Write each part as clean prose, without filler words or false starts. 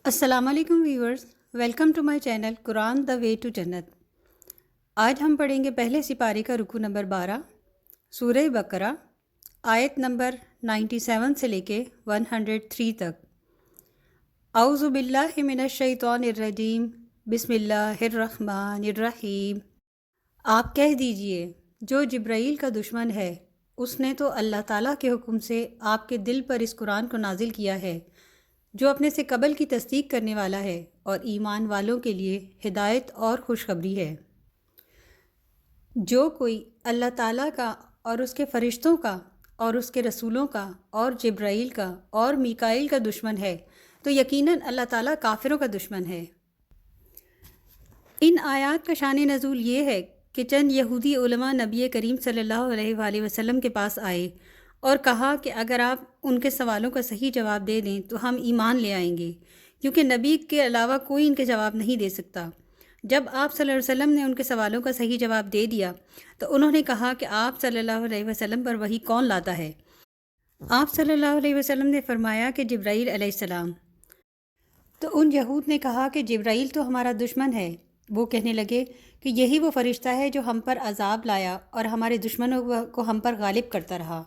السلام علیکم viewers, welcome to my channel Quran the way to Jannat. آج ہم پڑھیں گے پہلے سپارے کا رکوع نمبر 12، سورہ بقرہ، آیت نمبر 97 سے لے کے 103 تک۔ اعوذ باللہ من الشیطان الرجیم، بسم اللہ الرحمن الرحیم۔ آپ کہہ دیجئے، جو جبرائیل کا دشمن ہے، اس نے تو اللہ تعالیٰ کے حکم سے آپ کے دل پر اس قرآن کو نازل کیا ہے، جو اپنے سے قبل کی تصدیق کرنے والا ہے اور ایمان والوں کے لیے ہدایت اور خوشخبری ہے۔ جو کوئی اللہ تعالیٰ کا اور اس کے فرشتوں کا اور اس کے رسولوں کا اور جبرائیل کا اور میکائیل کا دشمن ہے تو یقیناً اللہ تعالیٰ کافروں کا دشمن ہے۔ ان آیات کا شان نزول یہ ہے کہ چند یہودی علماء نبی کریم صلی اللہ علیہ وآلہ وسلم کے پاس آئے اور کہا کہ اگر آپ ان کے سوالوں کا صحیح جواب دے دیں تو ہم ایمان لے آئیں گے، کیونکہ نبی کے علاوہ کوئی ان کے جواب نہیں دے سکتا۔ جب آپ صلی اللہ علیہ وسلم نے ان کے سوالوں کا صحیح جواب دے دیا تو انہوں نے کہا کہ آپ صلی اللہ علیہ وسلم پر وحی کون لاتا ہے؟ آپ صلی اللہ علیہ وسلم نے فرمایا کہ جبرائیل علیہ السلام۔ تو ان یہود نے کہا کہ جبرائیل تو ہمارا دشمن ہے۔ وہ کہنے لگے کہ یہی وہ فرشتہ ہے جو ہم پر عذاب لایا اور ہمارے دشمنوں کو ہم پر غالب کرتا رہا۔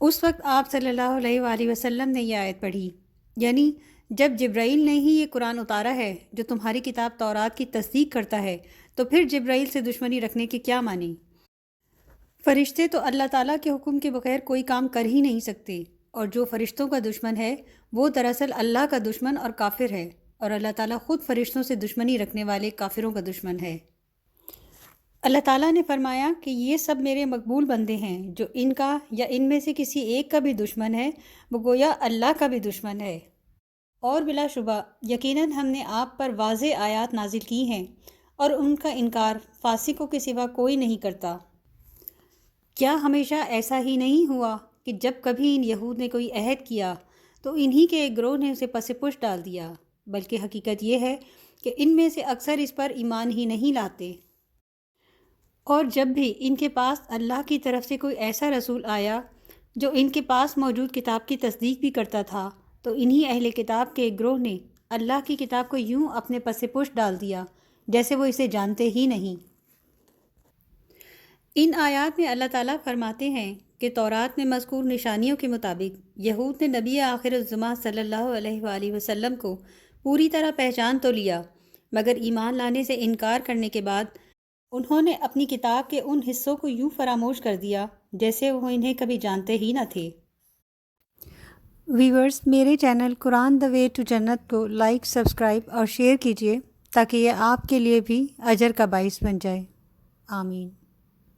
اس وقت آپ صلی اللہ علیہ وآلہ وسلم نے یہ آیت پڑھی، یعنی جب جبرائیل نے ہی یہ قرآن اتارا ہے جو تمہاری کتاب تورات کی تصدیق کرتا ہے، تو پھر جبرائیل سے دشمنی رکھنے کے کیا معنی؟ فرشتے تو اللہ تعالیٰ کے حکم کے بغیر کوئی کام کر ہی نہیں سکتے، اور جو فرشتوں کا دشمن ہے وہ دراصل اللہ کا دشمن اور کافر ہے، اور اللہ تعالیٰ خود فرشتوں سے دشمنی رکھنے والے کافروں کا دشمن ہے۔ اللہ تعالیٰ نے فرمایا کہ یہ سب میرے مقبول بندے ہیں، جو ان کا یا ان میں سے کسی ایک کا بھی دشمن ہے وہ گویا اللہ کا بھی دشمن ہے۔ اور بلا شبہ یقیناً ہم نے آپ پر واضح آیات نازل کی ہیں، اور ان کا انکار فاسقوں کے سوا کوئی نہیں کرتا۔ کیا ہمیشہ ایسا ہی نہیں ہوا کہ جب کبھی ان یہود نے کوئی عہد کیا تو انہی کے ایک گروہ نے اسے پس پش ڈال دیا، بلکہ حقیقت یہ ہے کہ ان میں سے اکثر اس پر ایمان ہی نہیں لاتے۔ اور جب بھی ان کے پاس اللہ کی طرف سے کوئی ایسا رسول آیا جو ان کے پاس موجود کتاب کی تصدیق بھی کرتا تھا، تو انہی اہل کتاب کے ایک گروہ نے اللہ کی کتاب کو یوں اپنے پس پش ڈال دیا جیسے وہ اسے جانتے ہی نہیں۔ ان آیات میں اللہ تعالیٰ فرماتے ہیں کہ تورات میں مذکور نشانیوں کے مطابق یہود نے نبی آخر الزماں صلی اللہ علیہ وآلہ وسلم کو پوری طرح پہچان تو لیا، مگر ایمان لانے سے انکار کرنے کے بعد انہوں نے اپنی کتاب کے ان حصوں کو یوں فراموش کر دیا جیسے وہ انہیں کبھی جانتے ہی نہ تھے۔ ویورز، میرے channel Quran the way to جنت کو لائک، سبسکرائب اور شیئر کیجیے تاکہ یہ آپ کے لیے بھی اجر کا باعث بن جائے۔ آمین۔